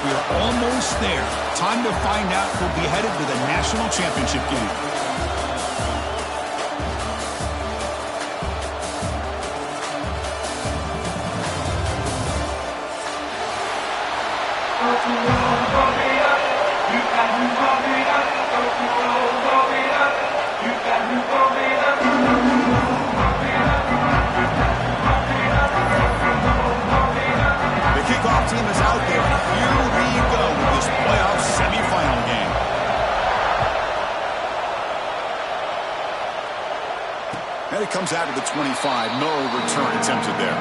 We are almost there. Time to find out who'll be headed to the national championship game. Team is out there, and here we go with this playoff semifinal game. And it comes out of the 25. No return attempted there.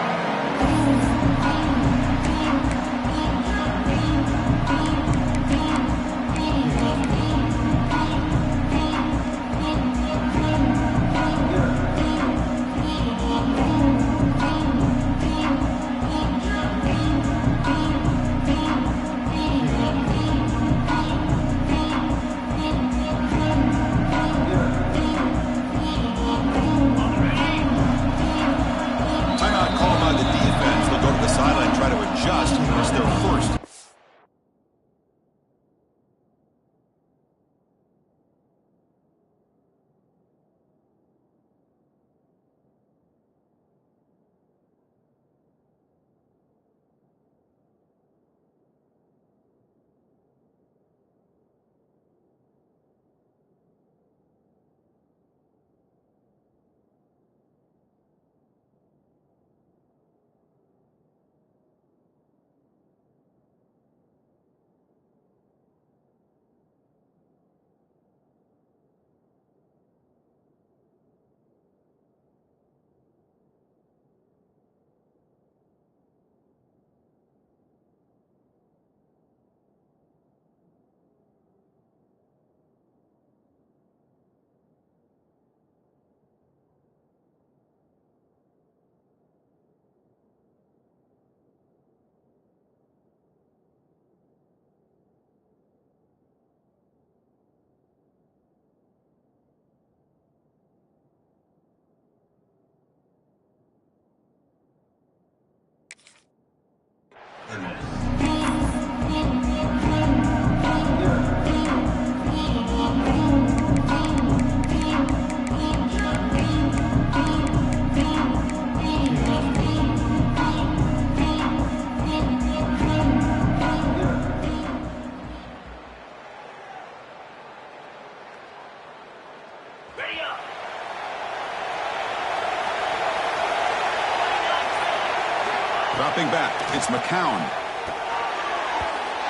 Dropping back, it's McCown.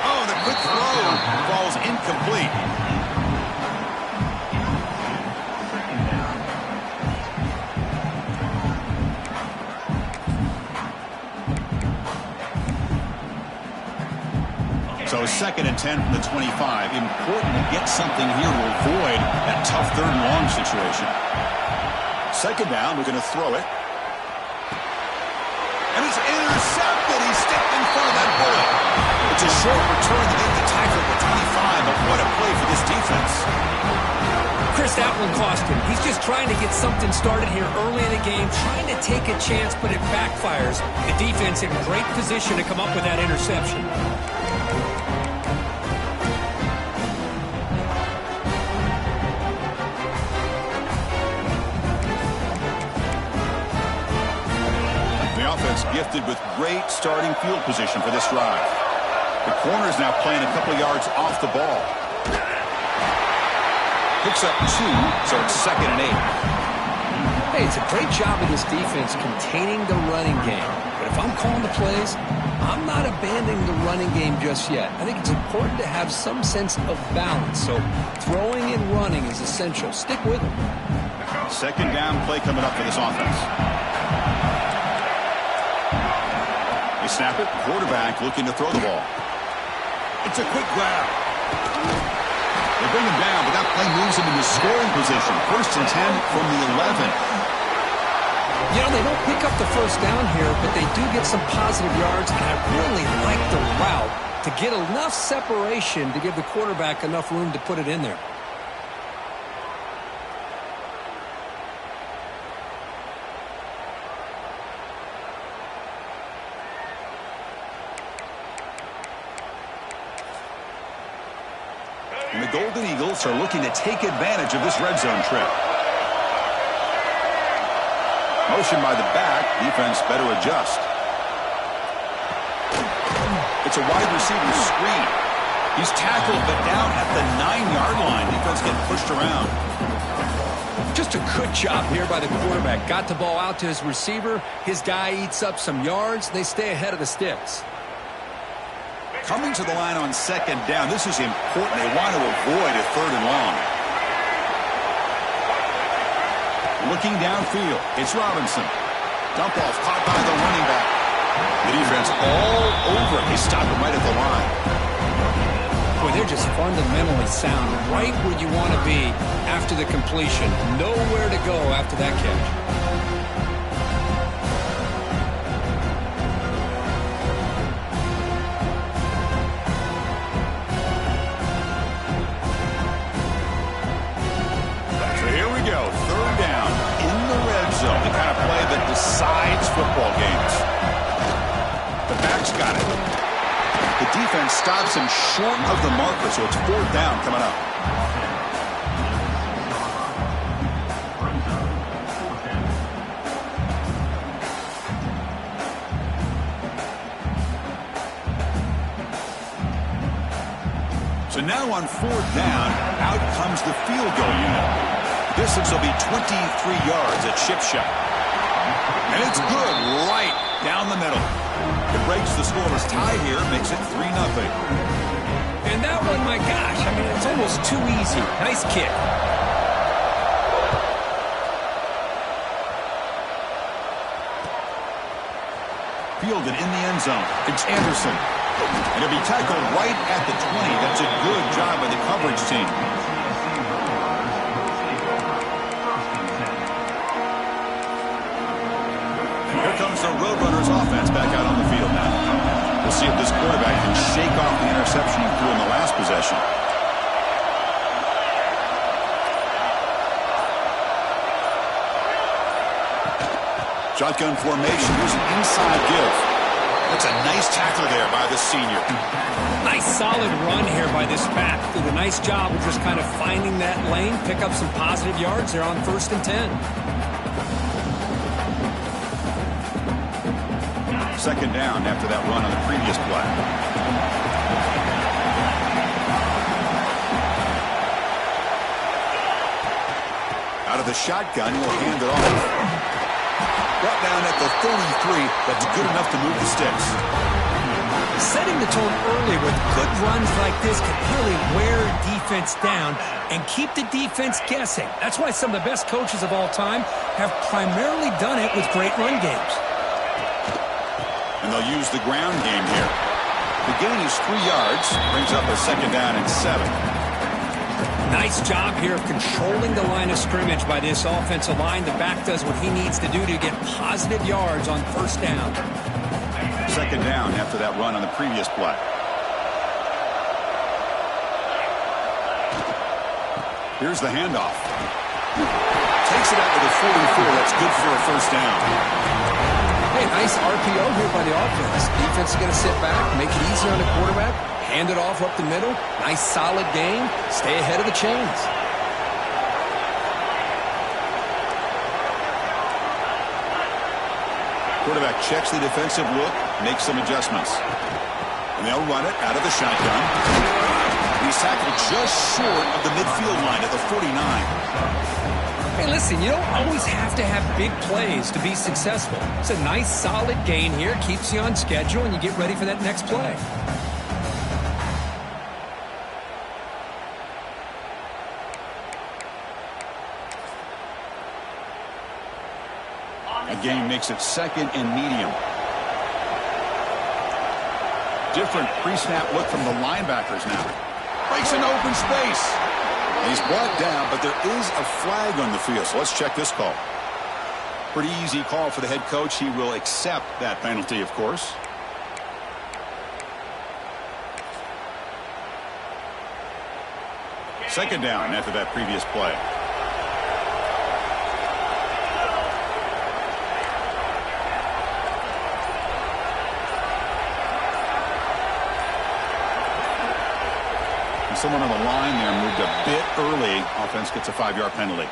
Oh, the quick throw falls incomplete. So 2nd and 10 from the 25. Important to get something here to avoid that tough 3rd and long situation. 2nd down, we're going to throw it. And it's intercepted. He's stepped in front of that bullet. It's a short return to get the tackle at the 25, but what a play for this defense. Chris, that one cost him. He's just trying to get something started here early in the game, trying to take a chance, but it backfires. The defense in great position to come up with that interception. Gifted with great starting field position for this drive. The corner's now playing a couple yards off the ball. Picks up 2, so it's 2nd and 8. Hey, it's a great job of this defense containing the running game. But if I'm calling the plays, I'm not abandoning the running game just yet. I think it's important to have some sense of balance. So throwing and running is essential. Stick with them. 2nd down play coming up for this offense. They snap it. Quarterback looking to throw the ball. It's a quick grab. They bring him down, but that play moves him into scoring position. 1st and 10 from the 11. You know, they don't pick up the 1st down here, but they do get some positive yards, and I really like the route to get enough separation to give the quarterback enough room to put it in there. And the Golden Eagles are looking to take advantage of this red zone trip. Motion by the back. Defense better adjust. It's a wide receiver screen. He's tackled, but down at the 9-yard line. Defense getting pushed around. Just a good job here by the quarterback. Got the ball out to his receiver. His guy eats up some yards. They stay ahead of the sticks. Coming to the line on second down. This is important. They want to avoid a 3rd and long. Looking downfield. It's Robinson. Dump off caught by the running back. The defense all over it. They stop him right at the line. Boy, they're just fundamentally sound. Right where you want to be after the completion. Nowhere to go after that catch. The kind of play that decides football games. The back's got it. The defense stops him short of the marker, so it's 4th down coming up. So now on 4th down, out comes the field goal unit. Distance will be 23 yards at chip shot. And it's good right down the middle. It breaks the scoreless tie here, makes it 3-0. And that one, my gosh, I mean, it's almost too easy. Nice kick. Fielded in the end zone. It's Anderson. And he'll be tackled right at the 20. That's a good job by the coverage team. Comes the Roadrunners offense back out on the field now. We'll see if this quarterback can shake off the interception he threw in the last possession. Shotgun formation. Here's an inside give. That's a nice tackle there by the senior. Nice solid run here by this back. Did a nice job of just kind of finding that lane, pick up some positive yards there on 1st and 10. Second down after that run on the previous play. Out of the shotgun, he'll hand it off. Brought down at the 33. That's good enough to move the sticks. Setting the tone early with good runs like this can really wear defense down and keep the defense guessing. That's why some of the best coaches of all time have primarily done it with great run games. And they'll use the ground game here. The gain is 3 yards. Brings up a 2nd down and 7. Nice job here of controlling the line of scrimmage by this offensive line. The back does what he needs to do to get positive yards on 1st down. 2nd down after that run on the previous play. Here's the handoff. Takes it out to the 44. That's good for a 1st down. Hey, nice RPO here by the offense. Defense is going to sit back, make it easy on the quarterback, hand it off up the middle. Nice solid gain. Stay ahead of the chains. Quarterback checks the defensive look, makes some adjustments. And they'll run it out of the shotgun. He's tackled just short of the midfield line at the 49. Hey, listen, you don't always have to have big plays to be successful. It's a nice, solid gain here. Keeps you on schedule, and you get ready for that next play. The gain makes it 2nd and medium. Different pre-snap look from the linebackers now. Breaks into open space. He's brought down, but there is a flag on the field, so let's check this call. Pretty easy call for the head coach. He will accept that penalty, of course. Second down after that previous play. Someone on the line there moved a bit early. Offense gets a 5-yard penalty.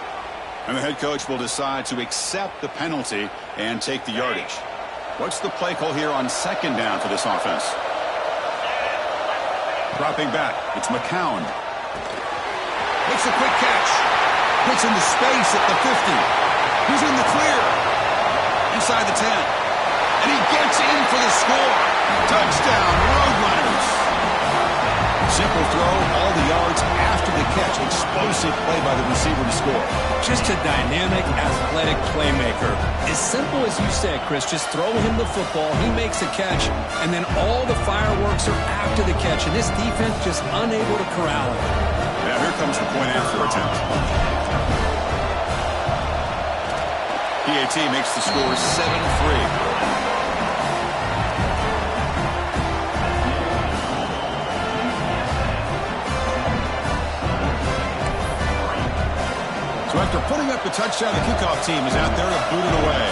And the head coach will decide to accept the penalty and take the yardage. What's the play call here on second down for this offense? Dropping back, it's McCown. Makes a quick catch. Puts into space at the 50. He's in the clear. Inside the 10. And he gets in for the score. Touchdown, Roadrunners. Simple throw, all the yards after the catch. Explosive play by the receiver to score. Just a dynamic, athletic playmaker. As simple as you said, Chris, just throw him the football, he makes a catch, and then all the fireworks are after the catch, and this defense just unable to corral him. Now here comes the point after attempt. PAT makes the score 7-3. So after putting up the touchdown, the kickoff team is out there to boot it away.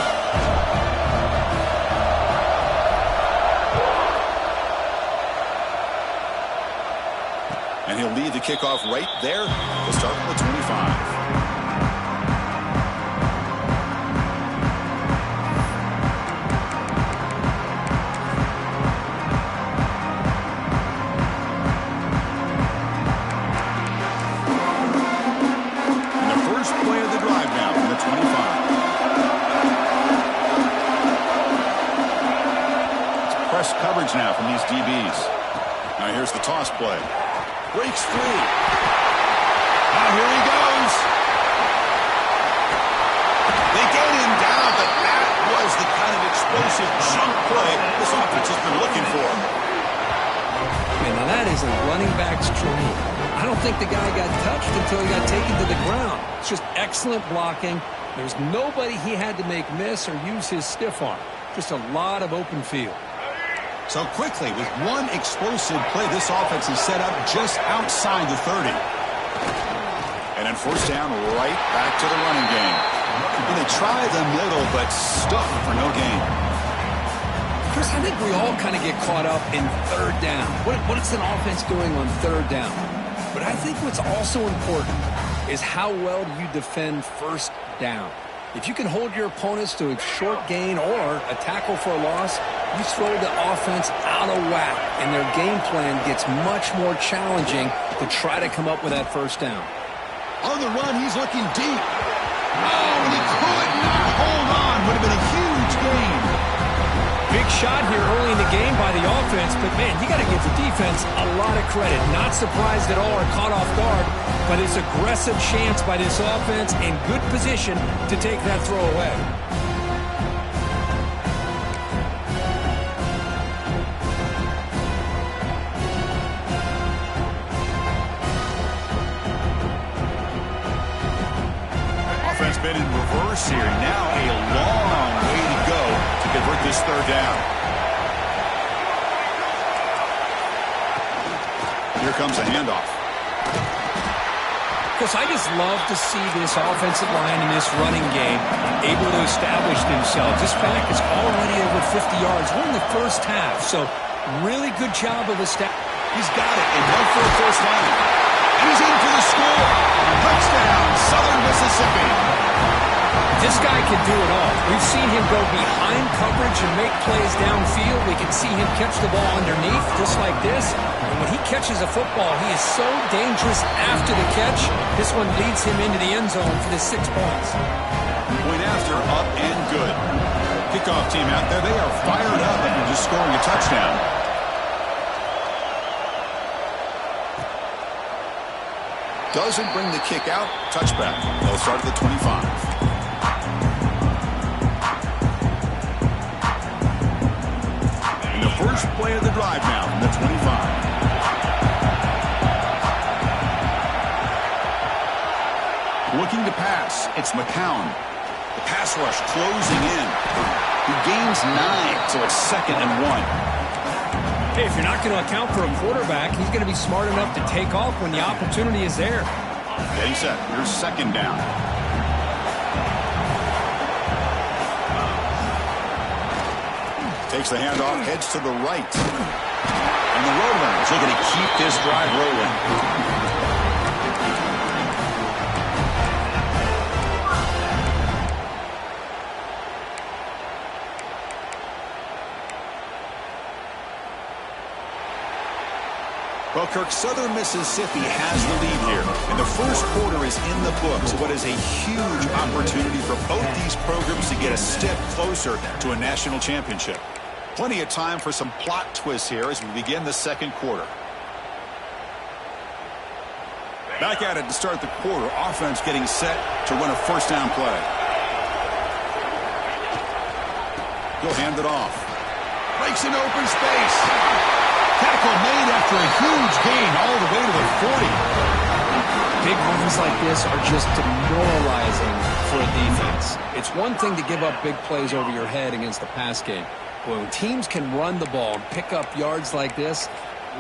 And he'll lead the kickoff right there. We'll start from the 25. Coverage now from these DBs. Now here's the toss play. Breaks free. Now here he goes. They get him down, but that was the kind of explosive jump play this offense has been looking for. Man, now that is a running back's dream. I don't think the guy got touched until he got taken to the ground. It's just excellent blocking. There's nobody he had to make miss or use his stiff arm. Just a lot of open field. So quickly, with one explosive play, this offense is set up just outside the 30. And then first down, right back to the running game. And they try the middle, but stuck for no gain. Chris, I think we all kind of get caught up in third down. What is an offense doing on third down? But I think what's also important is how well do you defend first down. If you can hold your opponents to a short gain or a tackle for a loss, you throw the offense out of whack, and their game plan gets much more challenging to try to come up with that first down. On the run, he's looking deep. Oh, and he could not hold on. Would have been a huge gain. Big shot here early in the game by the offense, but, man, you got to give the defense a lot of credit. Not surprised at all or caught off guard, but it's aggressive chance by this offense in good position to take that throw away. Offense been in reverse here. Now a long way to go to convert this third down. Here comes a handoff. Chris, I just love to see this offensive line in this running game able to establish themselves. This back is already over 50 yards. We're in the first half, so really good job of He's got it and went for a first down. And he's in for the score. Touchdown, Southern Mississippi. This guy can do it all. We've seen him go behind coverage and make plays downfield. We can see him catch the ball underneath just like this. And when he catches a football, he is so dangerous after the catch. This one leads him into the end zone for the 6 points. Point after, up and good. Kickoff team out there, they are fired up after just scoring a touchdown. Doesn't bring the kick out. Touchback. They'll start at the 25. First play of the drive now from the 25. Looking to pass. It's McCown. The pass rush closing in. He gains 9, so it's 2nd and 1. Hey, if you're not going to account for a quarterback, he's going to be smart enough to take off when the opportunity is there. Getting set. Here's 2nd down. Takes the handoff, heads to the right. And And the Roadrunners looking to keep this drive rolling. Well, Kirk, Southern Mississippi has the lead here. And the first quarter is in the books. What is a huge opportunity for both these programs to get a step closer to a national championship. Plenty of time for some plot twists here as we begin the second quarter. Back at it to start the quarter. Offense getting set to run a first down play. He'll hand it off. Breaks in open space. Tackle made after a huge gain all the way to the 40. Big runs like this are just demoralizing for a defense. It's one thing to give up big plays over your head against the pass game. But when teams can run the ball and pick up yards like this,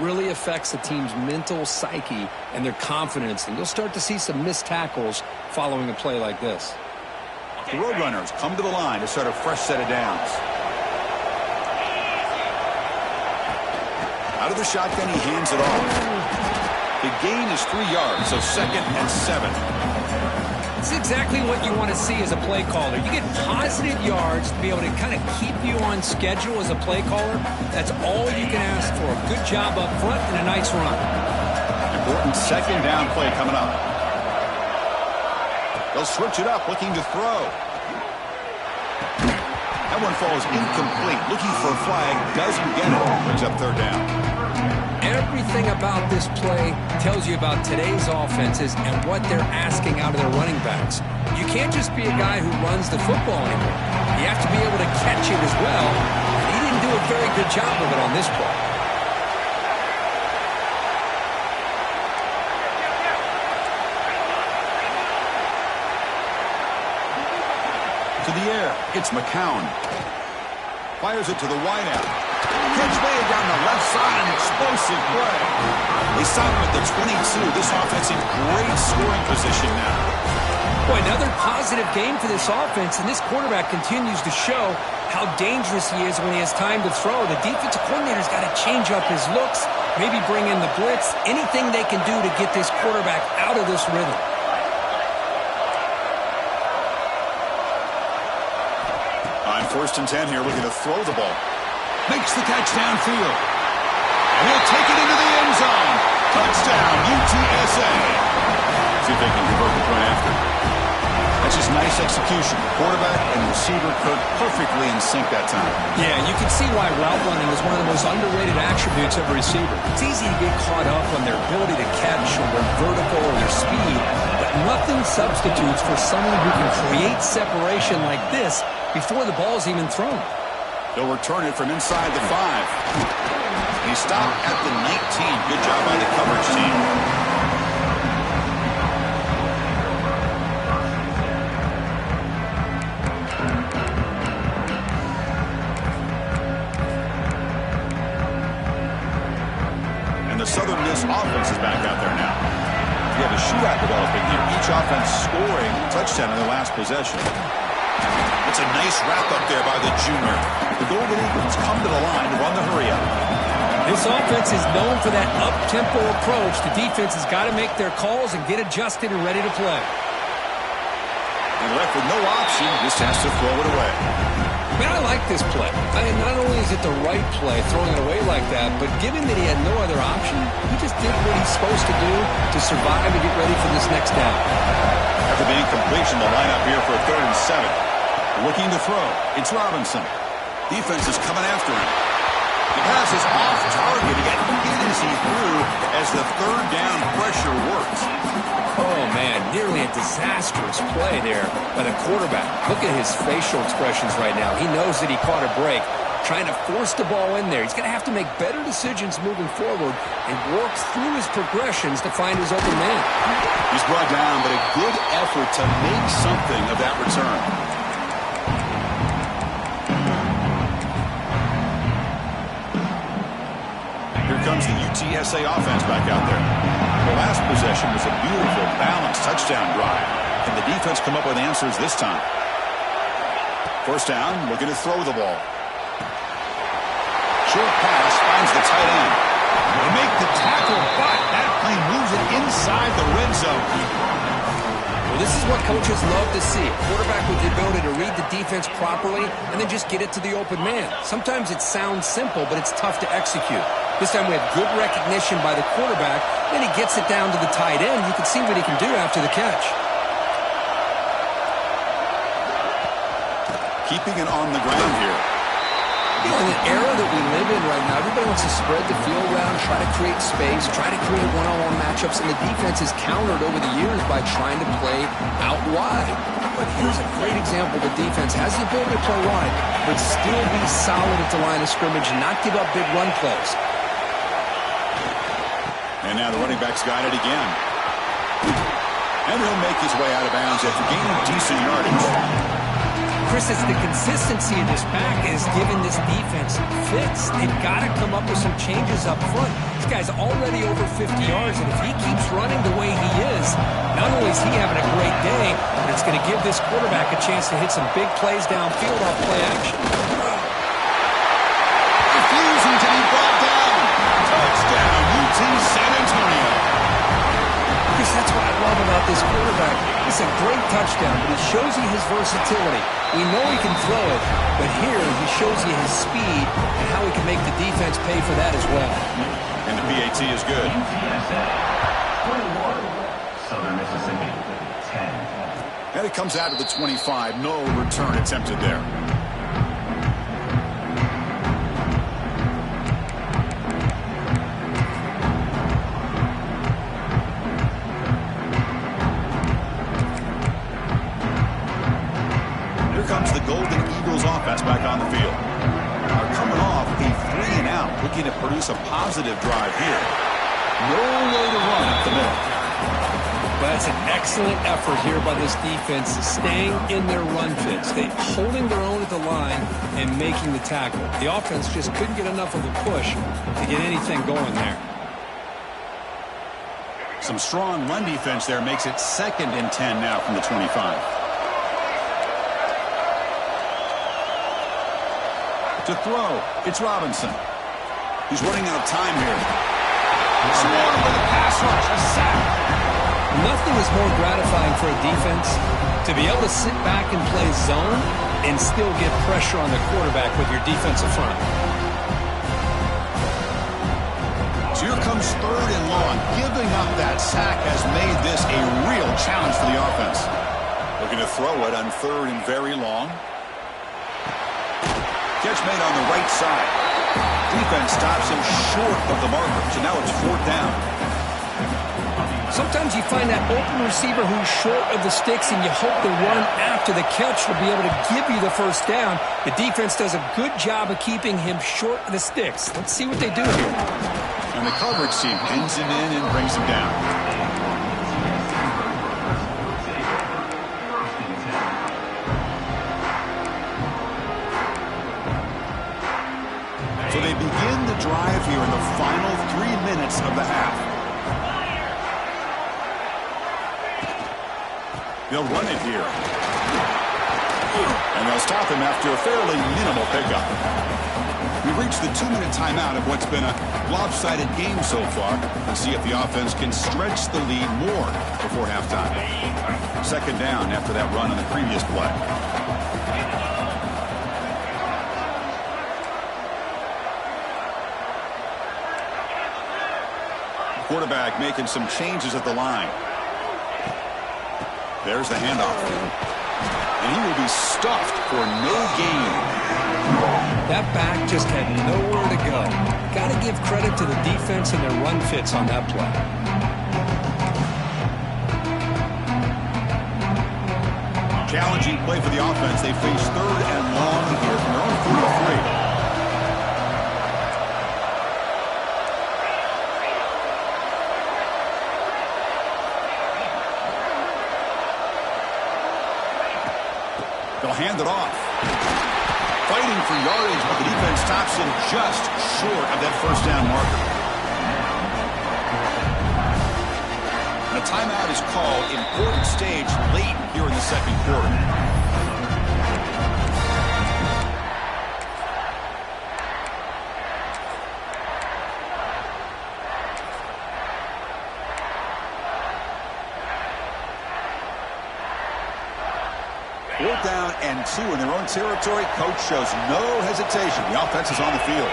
really affects the team's mental psyche and their confidence. And you'll start to see some missed tackles following a play like this. The Roadrunners come to the line to start a fresh set of downs. Out of the shotgun, he hands it off. The gain is 3 yards, so 2nd and 7. It's exactly what you want to see as a play caller. You get positive yards to be able to kind of keep you on schedule as a play caller. That's all you can ask for. A good job up front and a nice run. Important second down play coming up. They'll switch it up, looking to throw. That one falls incomplete. Looking for a flag, doesn't get it. Brings up 3rd down. Everything about this play tells you about today's offenses and what they're asking out of their running backs. You can't just be a guy who runs the football anymore. You have to be able to catch it as well. And he didn't do a very good job of it on this play. To the air, it's McCown. Fires it to the wideout. Catch made down the left side, an explosive play. They stop him at the 22. This offense in great scoring position now. Boy, another positive game for this offense, and this quarterback continues to show how dangerous he is when he has time to throw. The defensive coordinator's got to change up his looks, maybe bring in the blitz, anything they can do to get this quarterback out of this rhythm. On 1st and 10 here, looking to throw the ball. Makes the catch downfield. And he'll take it into the end zone. Touchdown, UTSA. See if they can convert the point after. That's just nice execution. Quarterback and receiver Kirk perfectly in sync that time. Yeah, you can see why route running is one of the most underrated attributes of a receiver. It's easy to get caught up on their ability to catch or their vertical or their speed, but nothing substitutes for someone who can create separation like this before the ball's even thrown. They'll return it from inside the 5. He stopped at the 19. Good job by the coverage team. And the Southern Miss offense is back out there now. You have a shootout developing here. Each offense scoring a touchdown in their last possession. It's a nice wrap-up there by the junior. The Golden Eagles come to the line to run the hurry-up. This offense is known for that up-tempo approach. The defense has got to make their calls and get adjusted and ready to play. And left with no option, just has to throw it away. Man, I like this play. Not only is it the right play, throwing it away like that, but given that he had no other option, he just did what he's supposed to do to survive and get ready for this next down. After the incompletion, the lineup here for a 3rd and 7. Looking to throw. It's Robinson. Defense is coming after him. The pass is off target. He got hit as he threw as the 3rd down pressure works. Oh, man, nearly a disastrous play there by the quarterback. Look at his facial expressions right now. He knows that he caught a break, trying to force the ball in there. He's going to have to make better decisions moving forward and work through his progressions to find his open man. He's brought down, but a good effort to make something of that return. Comes the UTSA offense back out there. The last possession was a beautiful, balanced touchdown drive. Can the defense come up with answers this time? 1st down, looking to throw the ball. Short pass finds the tight end. the tackle, but that play moves it inside the red zone. Well, this is what coaches love to see. A quarterback with the ability to read the defense properly and then just get it to the open man. Sometimes it sounds simple, but it's tough to execute. This time we have good recognition by the quarterback. Then he gets it down to the tight end. You can see what he can do after the catch. Keeping it on the ground here. You know, in the era that we live in right now, everybody wants to spread the field around, try to create space, try to create one-on-one matchups, and the defense has countered over the years by trying to play out wide. But here's a great example. The defense has the ability to play wide, but still be solid at the line of scrimmage and not give up big run plays. And now the running back's got it again. And he'll make his way out of bounds after gaining decent yardage. Chris, it's the consistency of this back is giving this defense fits. They've got to come up with some changes up front. This guy's already over 50 yards, and if he keeps running the way he is, not only is he having a great day, but it's going to give this quarterback a chance to hit some big plays downfield off play action. Refusing to be brought down. Touchdown, UT San Antonio. Chris, that's what I love about this quarterback. It's a great touchdown, but it shows you his versatility. We know he can throw it, but here he shows you his speed and how he can make the defense pay for that as well. And the PAT is good. Southern Mississippi, 10. And it comes out of the 25. No return attempted there. Comes the Golden Eagles offense back on the field. Are coming off a 3-and-out, looking to produce a positive drive here. No way to run up the middle. But that's an excellent effort here by this defense, staying in their run fits. They're holding their own at the line and making the tackle. The offense just couldn't get enough of a push to get anything going there. Some strong run defense there makes it 2nd and 10 now from the 25. To throw, it's Robinson. He's running out of time here. Swarm with a pass rush, a sack. Nothing is more gratifying for a defense to be able to sit back and play zone and still get pressure on the quarterback with your defensive front. So here comes 3rd and long. Giving up that sack has made this a real challenge for the offense. Looking to throw it on 3rd and very long. Catch made on the right side. Defense stops him short of the marker, so now it's 4th down. Sometimes you find that open receiver who's short of the sticks, and you hope the run after the catch will be able to give you the first down. The defense does a good job of keeping him short of the sticks. Let's see what they do here. And the coverage team pins him in and brings him down. So they begin the drive here in the final 3 minutes of the half. They'll run it here. And they'll stop him after a fairly minimal pickup. We've reached the 2-minute timeout of what's been a lopsided game so far. Let's see if the offense can stretch the lead more before halftime. 2nd down after that run on the previous play. Quarterback making some changes at the line. There's the handoff. And he will be stuffed for no gain. That back just had nowhere to go. Got to give credit to the defense and their run fits on that play. Challenging play for the offense. They face 3rd and long here from their own 43. They'll hand it off. Fighting for yardage, but the defense stops him just short of that 1st down marker. And a timeout is called. Important stage late here in the 2nd quarter. 4th down and 2 in their own territory. Coach shows no hesitation. The offense is on the field.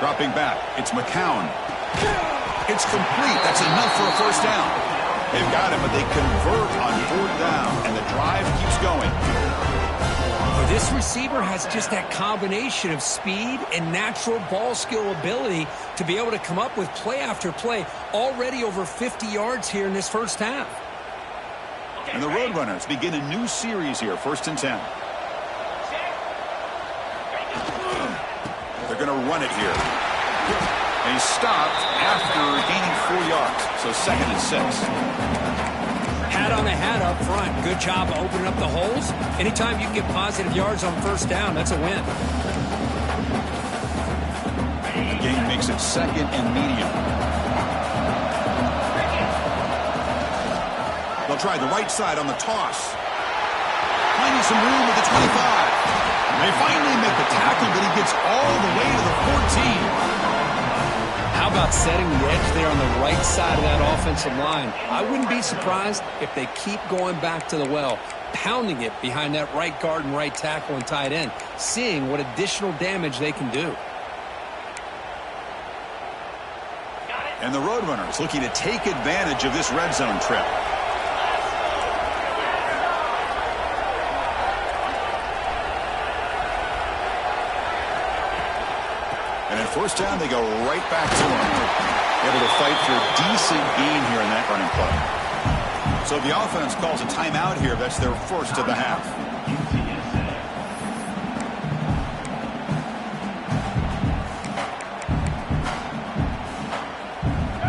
Dropping back, it's McCown. It's complete. That's enough for a 1st down. They've got it, but they convert on 4th down, and the drive keeps going. This receiver has just that combination of speed and natural ball skill ability to be able to come up with play after play, already over 50 yards here in this 1st half. And the Roadrunners begin a new series here, 1st and 10. They're going to run it here. And he's stopped after gaining 4 yards, so 2nd and 6. Hat on the hat up front. Good job opening up the holes. Anytime you can get positive yards on 1st down, that's a win. The game makes it 2nd and medium. They'll try the right side on the toss. Finding some room at the 25. They finally make the tackle, but he gets all the way to the 14. How about setting the edge there on the right side of that offensive line? I wouldn't be surprised if they keep going back to the well, pounding it behind that right guard and right tackle and tight end, seeing what additional damage they can do. And the Roadrunners looking to take advantage of this red zone trip. And at 1st down, they go right back to him. Able to fight for a decent gain here in that running play. So the offense calls a timeout here. That's their 1st of the half.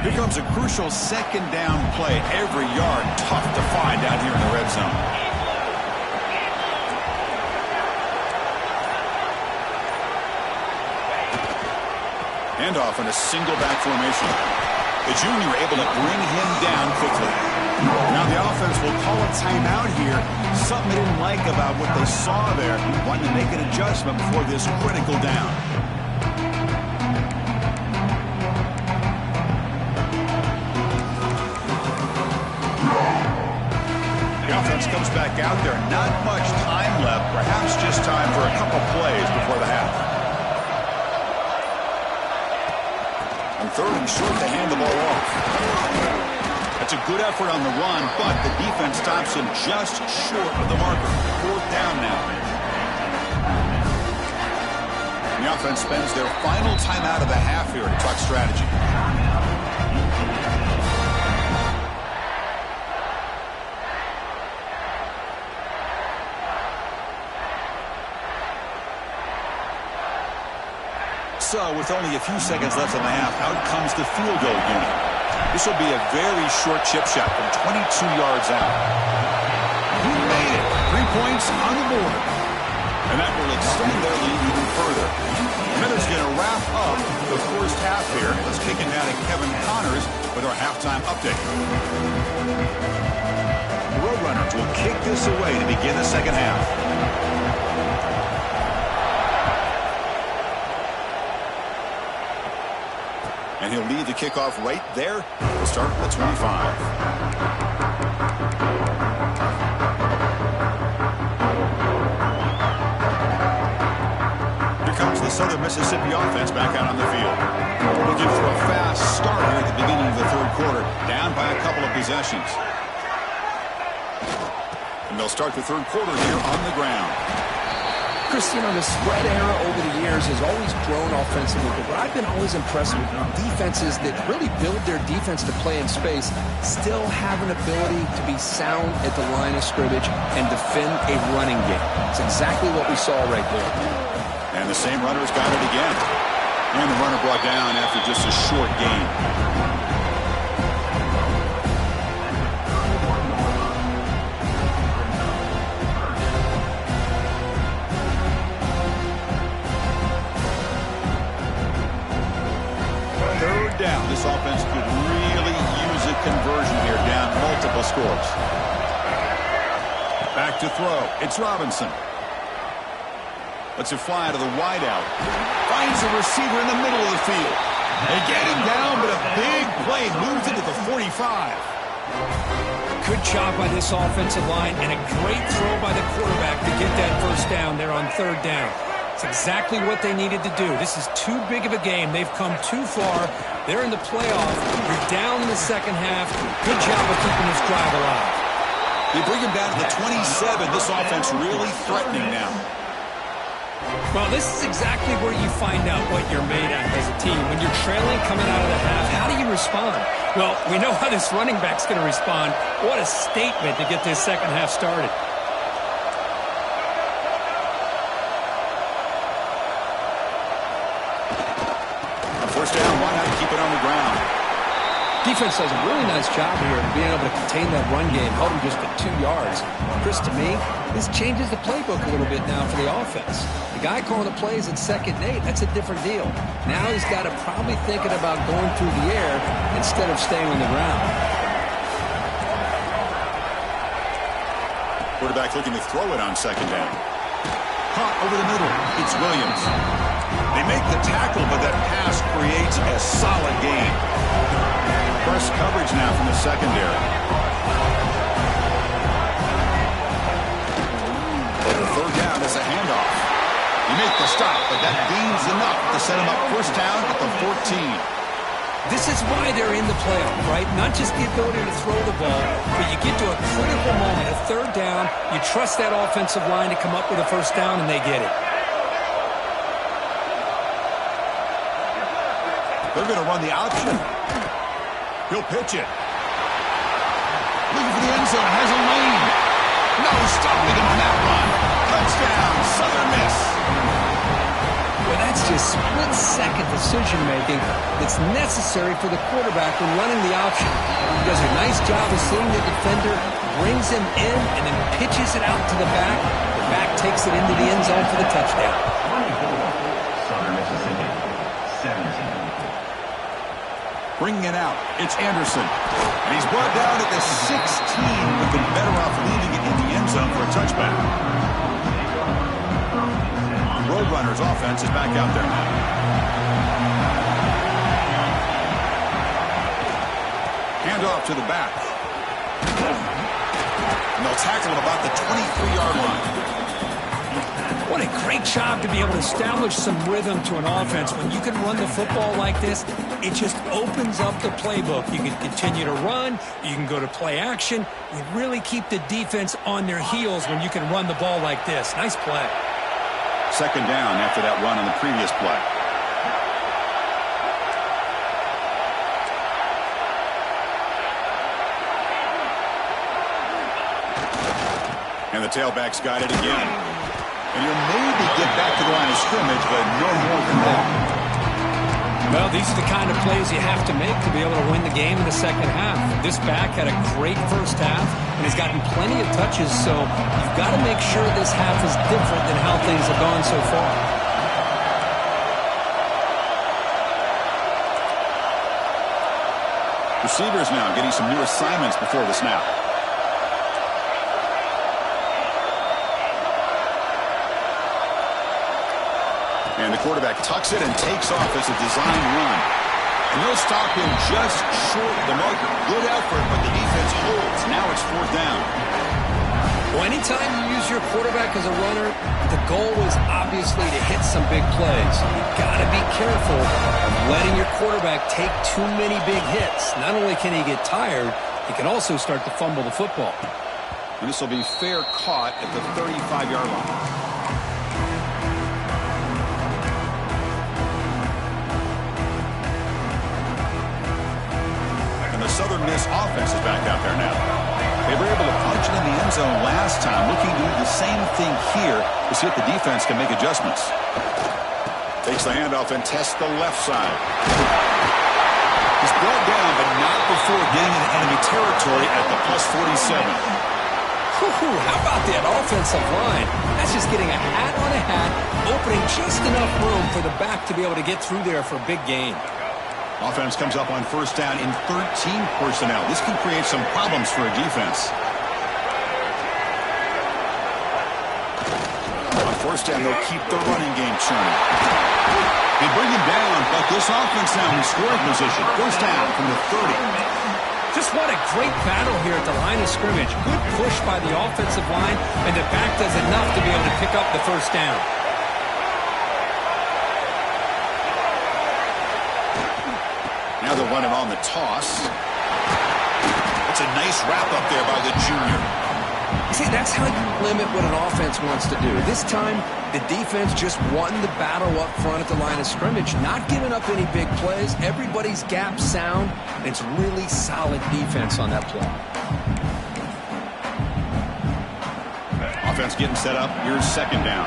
Here comes a crucial 2nd down play. Every yard tough to find out here in the red zone. Handoff in a single back formation. The junior able to bring him down quickly. Now the offense will call a timeout here. Something they didn't like about what they saw there. Wanting to make an adjustment before this critical down. The offense comes back out there. Not much time left. Perhaps just time for a couple plays before the half. And 3rd and short to hand the ball off. That's a good effort on the run, but the defense stops him just short of the marker. 4th down now. And the offense spends their final timeout of the half here to talk strategy. So, with only a few seconds left in the half, out comes the field goal unit. This will be a very short chip shot from 22 yards out. He made it. 3 points on the board. And that will extend their lead even further. Miller's going to wrap up the 1st half here. Let's kick it now to Kevin Connors with our halftime update. The Roadrunners will kick this away to begin the 2nd half. And he'll lead the kickoff right there. We'll start at the 25. Here comes the Southern Mississippi offense back out on the field. Looking for a fast start here at the beginning of the 3rd quarter. Down by a couple of possessions. And they'll start the 3rd quarter here on the ground. Christian, the spread era over the years has always grown offensively, but what I've been always impressed with defenses that really build their defense to play in space still have an ability to be sound at the line of scrimmage and defend a running game. It's exactly what we saw right there. And the same runner's got it again. And the runner brought down after just a short gain. Down. This offense could really use a conversion here, down multiple scores. Back to throw. It's Robinson. Lets it fly to the wideout. Finds a receiver in the middle of the field. They get him down, but a big play moves into the 45. Good job by this offensive line and a great throw by the quarterback to get that first down there on third down. It's exactly what they needed to do. This is too big of a game. They've come too far. They're in the playoff. You're down in the second half. Good job of keeping this drive alive. They bring him down to the 27. This offense really threatening now. Well, this is exactly where you find out what you're made at as a team. When you're trailing coming out of the half, how do you respond? Well, we know how this running back's going to respond. What a statement to get this second half started. First down, why not keep it on the ground? Defense does a really nice job here of being able to contain that run game, held him just at 2 yards. Chris, to me, this changes the playbook a little bit now for the offense. The guy calling the plays at 2nd and 8, that's a different deal. Now he's got to probably thinking about going through the air instead of staying on the ground. Quarterback looking to throw it on 2nd down. Caught over the middle. It's Williams. They make the tackle, but that pass creates a solid gain. Press coverage now from the secondary. The third down is a handoff. You make the stop, but that gains enough to set him up first down at the 14. This is why they're in the playoff, right? Not just the ability to throw the ball, but you get to a critical moment, a third down, you trust that offensive line to come up with a first down, and they get it. They're going to run the option. He'll pitch it. Looking for the end zone. Has a lane. No stopping him on that run. Touchdown, Southern Miss. Well, that's just split-second decision-making that's necessary for the quarterback when running the option. He does a nice job of seeing the defender, brings him in, and then pitches it out to the back. The back takes it into the end zone for the touchdown. Southern Mississippi, 17. Bringing it out, it's Anderson. And he's brought down at the 16. We've been better off leaving it in the end zone for a touchback. Roadrunners offense is back out there now. Hand off to the back. And they'll tackle him about the 23-yard line. What a great job to be able to establish some rhythm to an offense. When you can run the football like this, it just opens up the playbook. You can continue to run. You can go to play action. You really keep the defense on their heels when you can run the ball like this. Nice play. 2nd down after that run on the previous play. And the tailback's got it again. And you'll maybe get back to the line of scrimmage, but no more than that. Well, these are the kind of plays you have to make to be able to win the game in the second half. This back had a great first half and has gotten plenty of touches, so you've got to make sure this half is different than how things have gone so far. Receivers now getting some new assignments before the snap. And the quarterback tucks it and takes off as a design run. And they'll stop him just short of the marker. Good effort, but the defense holds. Now it's 4th down. Well, anytime you use your quarterback as a runner, the goal is obviously to hit some big plays. You've got to be careful of letting your quarterback take too many big hits. Not only can he get tired, he can also start to fumble the football. And this will be fair caught at the 35-yard line. Southern Miss offense is back out there now. They were able to punch it in the end zone last time, looking to do the same thing here to see if the defense can make adjustments. Takes the handoff and tests the left side. He's brought down, but not before getting into enemy territory at the +47. How about that offensive line? That's just getting a hat on a hat, opening just enough room for the back to be able to get through there for a big gain. Offense comes up on first down in 13 personnel. This can create some problems for a defense. On first down, they'll keep the running game churning. They bring him down, but this offense now in scoring position. First down from the 30. Just what a great battle here at the line of scrimmage. Good push by the offensive line, and the back does enough to be able to pick up the first down. Now they'll run it on the toss. That's a nice wrap up there by the junior. See, that's how you limit what an offense wants to do. This time, the defense just won the battle up front at the line of scrimmage, not giving up any big plays. Everybody's gap sound. It's really solid defense on that play. Offense getting set up. Here's second down.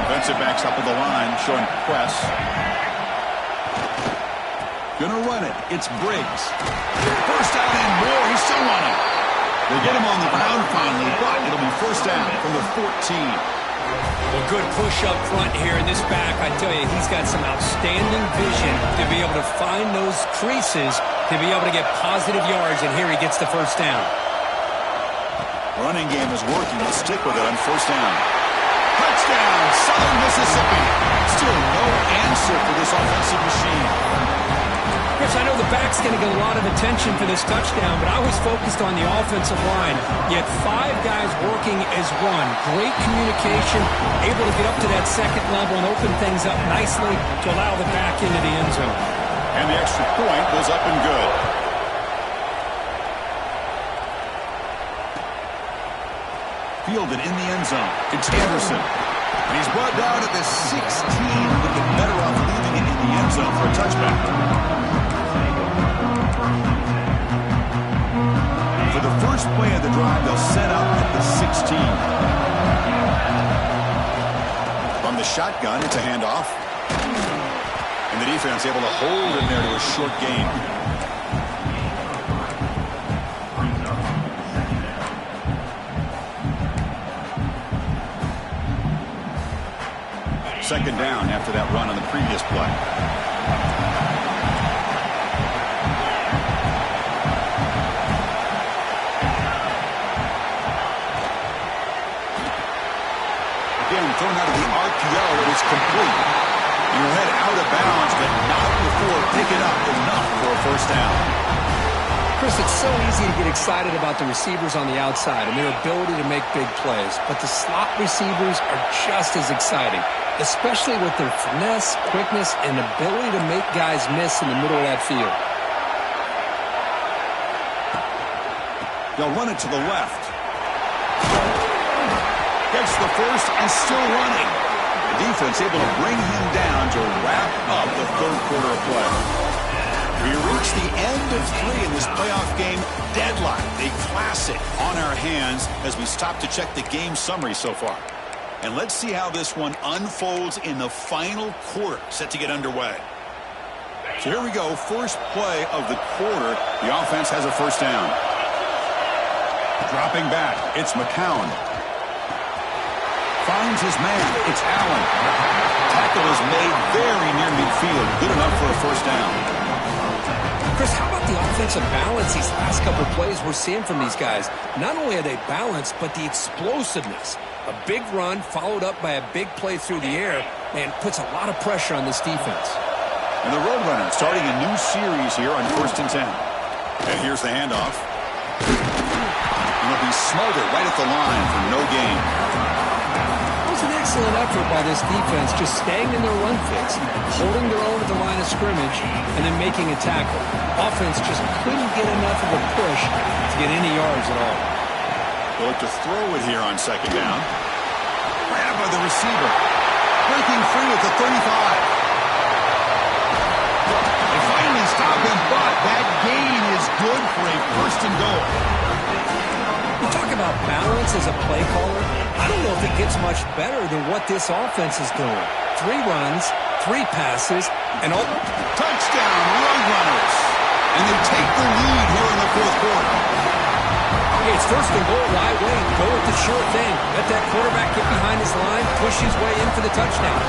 Defensive backs up at the line, showing press. Gonna run it. It's Briggs. First down and more. He's still running. They get him on the ground finally, but it'll be first down from the 14. Well, good push up front here in this back. I tell you, he's got some outstanding vision to be able to find those creases, to be able to get positive yards, and here he gets the first down. Running game is working. Let's stick with it on first down. Touchdown, Southern Mississippi. Still no answer for this offensive machine. Chris, I know the back's going to get a lot of attention for this touchdown, but I was focused on the offensive line. You had 5 guys working as one. Great communication, able to get up to that second level and open things up nicely to allow the back into the end zone. And the extra point was up and good. Fielded in the end zone. It's Anderson. And he's brought down at the 16. Would be better off leaving it in the end zone for a touchback. For the first play of the drive, they'll set up at the 16. From the shotgun, it's a handoff. And the defense able to hold him there to a short gain. Second down after that run on the previous play. Thrown out of the RPO, it is complete. You head out of bounds, but not before picking up enough for a first down. Chris, it's so easy to get excited about the receivers on the outside and their ability to make big plays, but the slot receivers are just as exciting, especially with their finesse, quickness, and ability to make guys miss in the middle of that field. They'll run it to the left. Gets the first and still running. The defense able to bring him down to wrap up the third quarter of play. We reach the end of 3 in this playoff game. Deadlock, a classic on our hands as we stop to check the game summary so far. And let's see how this one unfolds in the final quarter, set to get underway. So here we go, first play of the quarter. The offense has a first down. Dropping back, it's McCown. Finds his man. It's Allen. Tackle is made very near midfield. Good enough for a first down. Chris, how about the offensive balance these last couple plays we're seeing from these guys? Not only are they balanced, but the explosiveness. A big run followed up by a big play through the air, and puts a lot of pressure on this defense. And the Roadrunner starting a new series here on 1st and 10. And here's the handoff. And it'll be Smothered right at the line for no gain. An excellent effort by this defense, just staying in their run fix, holding their own at the line of scrimmage, and then making a tackle. Offense just couldn't get enough of a push to get any yards at all. They'll look to throw it here on second down. Grabbed by the receiver. Breaking free at the 35. They finally stop him, but that gain is good for a first and goal. You talk about balance as a play caller. I don't know if it gets much better than what this offense is doing. 3 runs, 3 passes, and all. Touchdown, Roadrunners. And they take the lead here in the fourth quarter. Okay, it's first and goal. Why wait? Go with the sure thing. Let that quarterback get behind his line, push his way in for the touchdown.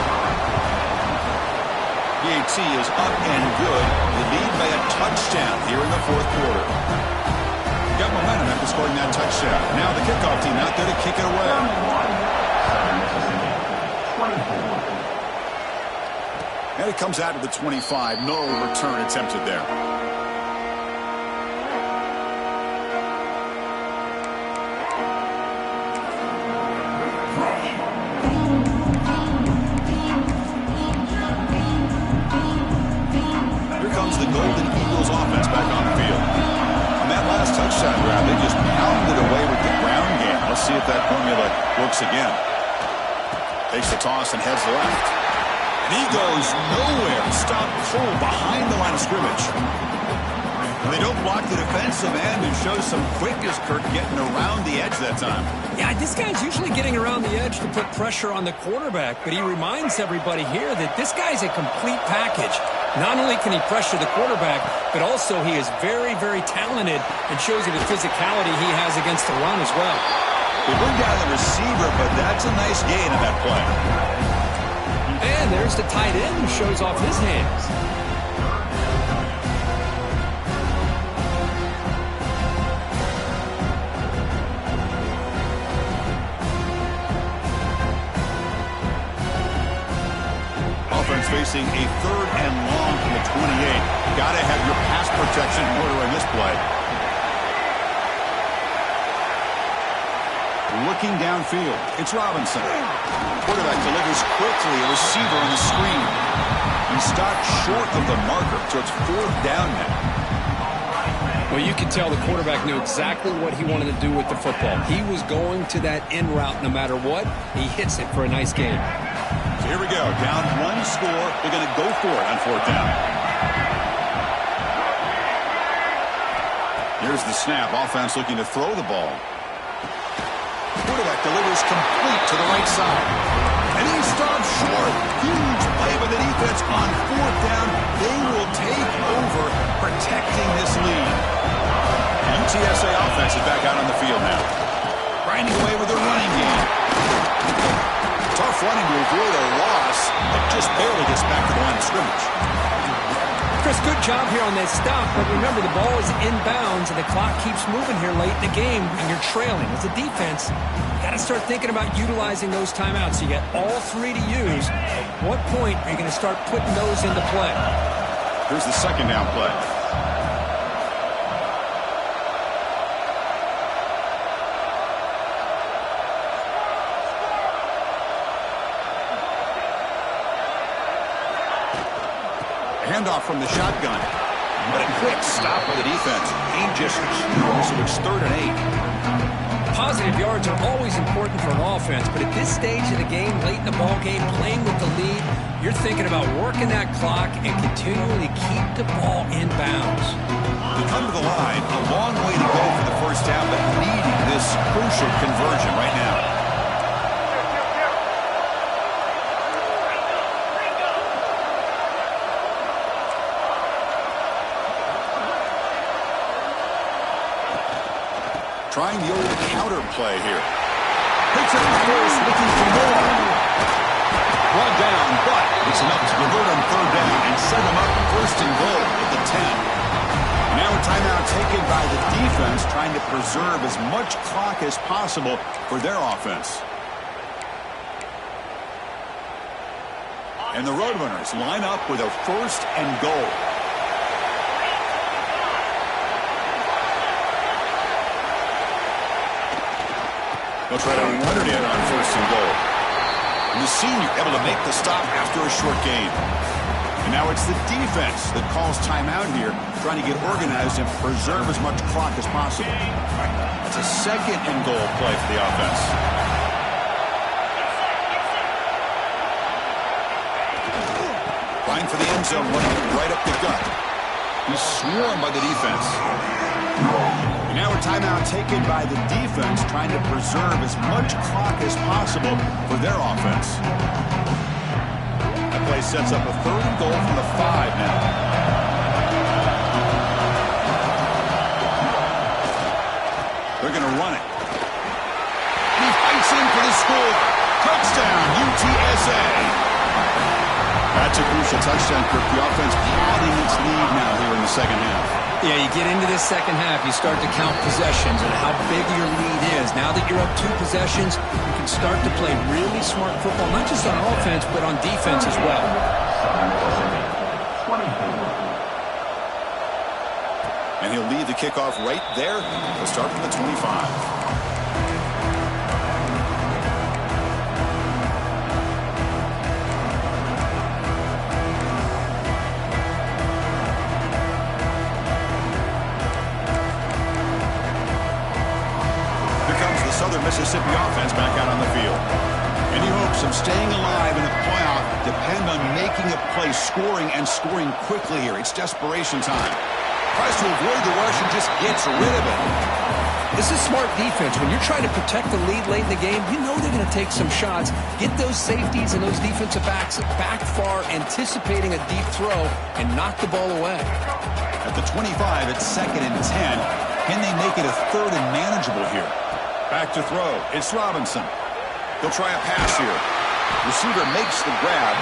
PAT is up and good. The lead by a touchdown here in the fourth quarter. Got momentum after scoring that touchdown. Now the kickoff team out there to kick it away. And it comes out to the 25. No return attempted there. Looks again. Takes the toss and heads left. And he goes nowhere. Stopped full behind the line of scrimmage. They don't block the defensive end and show some quickness, Kirk, getting around the edge that time. Yeah, this guy's usually getting around the edge to put pressure on the quarterback, but he reminds everybody here that this guy's a complete package. Not only can he pressure the quarterback, but also he is very, very talented and shows you the physicality he has against the run as well. They bring down the receiver, but that's a nice gain in that play. And there's the tight end who shows off his hands. Offense facing a 3rd and long from the 28. Got to have your pass protection in order in this play. Looking downfield, it's Robinson. Quarterback delivers quickly, a receiver on the screen. He stopped short of the marker, so it's 4th down now. Well, you could tell the quarterback knew exactly what he wanted to do with the football. He was going to that in route no matter what. He hits it for a nice gain. So here we go, down 1 score. They're going to go for it on 4th down. Here's the snap. Offense looking to throw the ball. Quarterback delivers complete to the right side. And he stops short. Huge play by the defense on 4th down. They will take over protecting this lead. The UTSA offense is back out on the field now. Grinding away with a running game. Tough running to avoid a loss, but just barely gets back to the line of scrimmage. Chris, good job here on that stop, but remember the ball is inbounds and the clock keeps moving here late in the game and you're trailing. As a defense, you got to start thinking about utilizing those timeouts. You got all 3 to use. At what point are you going to start putting those into play? Here's the 2nd down play. Handoff from the shotgun. But a quick stop by the defense. Gain just 2, so it's 3rd and 8. Positive yards are always important for an offense, but at this stage of the game, late in the ball game, playing with the lead, you're thinking about working that clock and continuing to keep the ball in bounds. To come to the line, a long way to go for the 1st down, but needing this crucial conversion right now. Trying the old counter play here. Picks up the first, looking for more. Brought down, but it's enough to convert on 3rd down and set them up 1st and goal at the 10. And now a timeout taken by the defense, trying to preserve as much clock as possible for their offense. And the Roadrunners line up with a 1st and goal. They'll try to run it in on 1st and goal. And the senior able to make the stop after a short gain. And now it's the defense that calls timeout here, trying to get organized and preserve as much clock as possible. It's a 2nd and goal play for the offense. Vying for the end zone, running it right up the gut. He's swarmed by the defense. And now a timeout taken by the defense, trying to preserve as much clock as possible for their offense. That play sets up a 3rd and goal from the 5 now. They're going to run it. He fights in for the score. Touchdown, UTSA. That's a crucial touchdown, Kirk. The offense padding its lead now here in the 2nd half. Yeah, you get into this 2nd half, you start to count possessions and how big your lead is. Now that you're up 2 possessions, you can start to play really smart football, not just on offense, but on defense as well. And he'll lead the kickoff right there. He'll start from the 25. Mississippi offense back out on the field. Any hopes of staying alive in a playoff depend on making a play, scoring, and scoring quickly here. It's desperation time. Tries to avoid the rush and just gets rid of it. This is smart defense. When you're trying to protect the lead late in the game, you know they're going to take some shots. Get those safeties and those defensive backs back far, anticipating a deep throw, and knock the ball away. At the 25, it's 2nd and 10. Can they make it a 3rd and manageable here? Back to throw. It's Robinson. He'll try a pass here. Receiver makes the grab.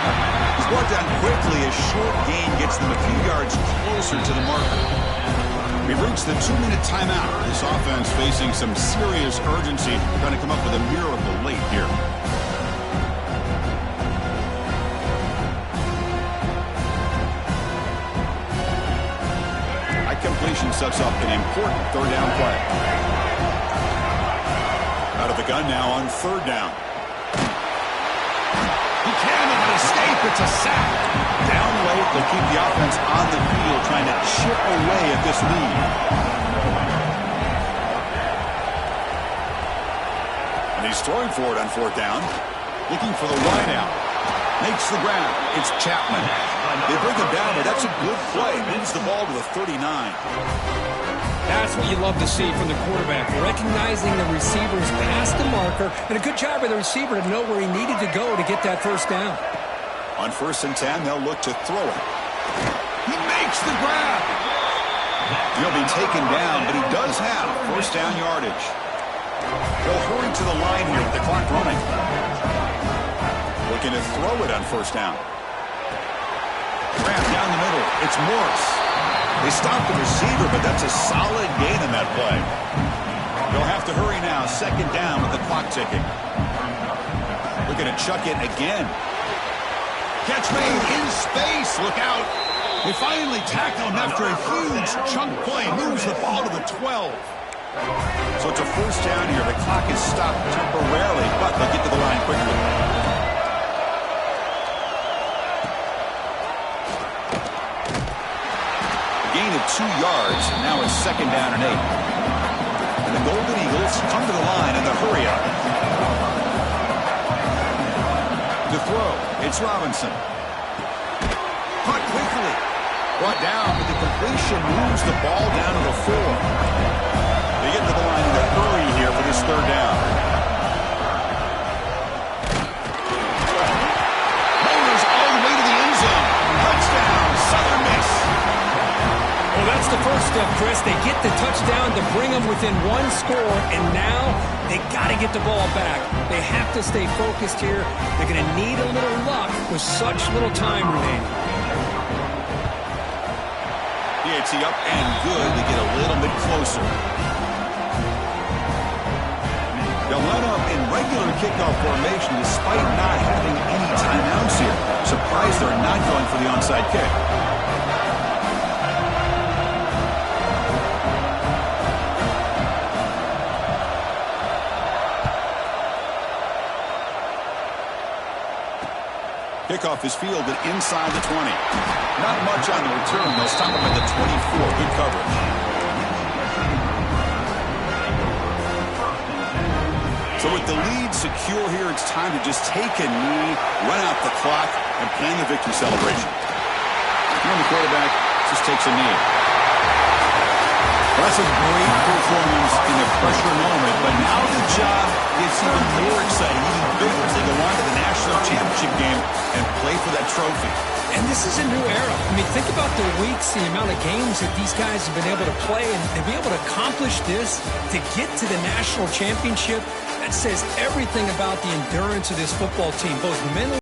He's brought down quickly. A short gain gets them a few yards closer to the marker. We've reached the 2-minute timeout. This offense facing some serious urgency, trying to come up with a miracle late here. High completion sets up an important 3rd down play. Out of the gun now on 3rd down. He cannot escape. It's a sack. Down late, they'll keep the offense on the field, trying to chip away at this lead. And he's throwing for it on 4th down. Looking for the wide out. Makes the grab. It's Chapman. They bring him down, but that's a good play. Moves the ball to the 39. That's what you love to see from the quarterback, recognizing the receiver's past the marker, and a good job by the receiver to know where he needed to go to get that 1st down. On 1st and 10, they'll look to throw it. He makes the grab. He'll be taken down, but he does have 1st down yardage. They'll hurry to the line here with the clock running. Looking to throw it on 1st down. Grab down the middle. It's Morris. They stop the receiver, but that's a solid gain in that play. They'll have to hurry now. 2nd down with the clock ticking. Looking to chuck it again. Catch made in space. Look out. They finally tackle him after a huge chunk play. Moves the ball to the 12. So it's a 1st down here. The clock is stopped temporarily, but they'll get to the line quickly. Gain of 2 yards. Now it's 2nd down and 8. And the Golden Eagles come to the line in the hurry up. To throw, it's Robinson. Caught quickly. Brought down, but the completion moves the ball down to the 4. They get to the line in a hurry here for this 3rd down. Motors all the way to the end zone. Touchdown, Southern Miss. Well, that's the first step, Chris. They get the touchdown to bring them within 1 score, and now they got to get the ball back. They have to stay focused here. They're going to need a little luck with such little time remaining. PAT up and good to get a little bit closer. They'll line up in regular kickoff formation despite not having any timeouts here. Surprised they're not going for the onside kick. Kickoff is fielded inside the 20. Not much on the return. They'll stop him at the 24. Good coverage. So with the lead secure here, it's time to just take a knee, run out the clock, and plan the victory celebration. Here the quarterback just takes a knee. Well, that's a great performance in the pressure moment, but now the job gets even more exciting, even bigger as they go on to the national championship game and play for that trophy. And this is a new era. I mean, think about the weeks, the amount of games that these guys have been able to play, and to be able to accomplish this, to get to the national championship, that says everything about the endurance of this football team, both mentally